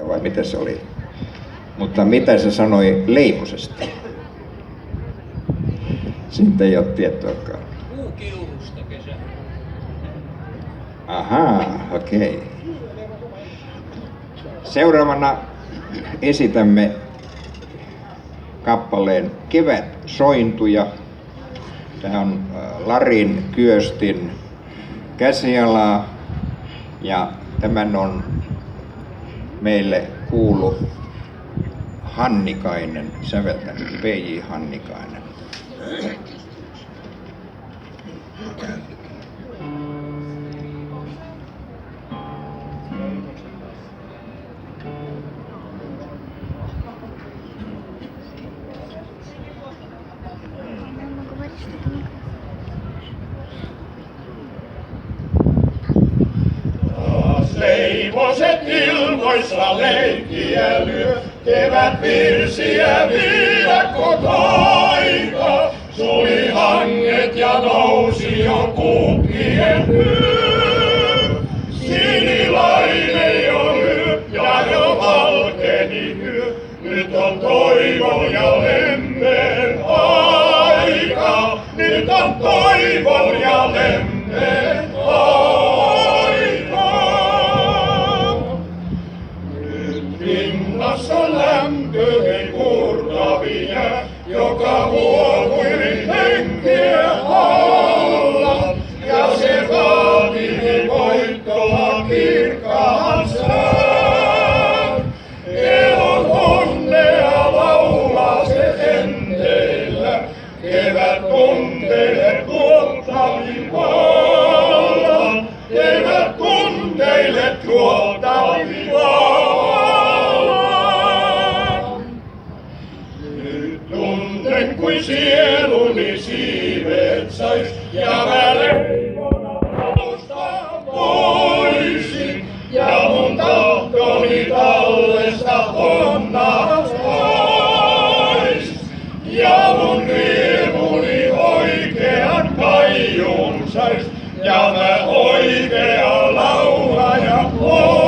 vai mitä se oli? Mutta mitä se sanoi Leivosesta? Siitä ei ole tietoakaan. Puukiurusta kesä. Ahaa, okei. Okay. Seuraavana esitämme kappaleen Kevätsointuja. Tämä on Larin Kyöstin käsialaa ja tämän on meille kuulu Hannikainen, säveltänyt P.J. Hannikainen. Leivoset ilmoissa leikkiä lyö, kevät virsiä viidakko taika. Suli hanget ja nousi jo kukkien hyö. Sinilainen jo lyö ja jo valkeni hyö. Nyt on toivon ja lempeen aika. Nyt on toivon ja lempeen aika. Rinnassa lämpö ei murtavia, joka huokui henkeä alla. Ja se vaatii voittoa kirkkaan sään. Elon onnea laulaa se enteillä, kevät on teille tuottavin vallan. Kevät on teille tuottavin vallan. Tunnen kuin sieluni siivet sais, ja mä leivona nousta voisin, ja mun tahtoni tallesta onnas pois. Ja mun riemuni oikean kaiun sais, ja mä oikea laulaja oon.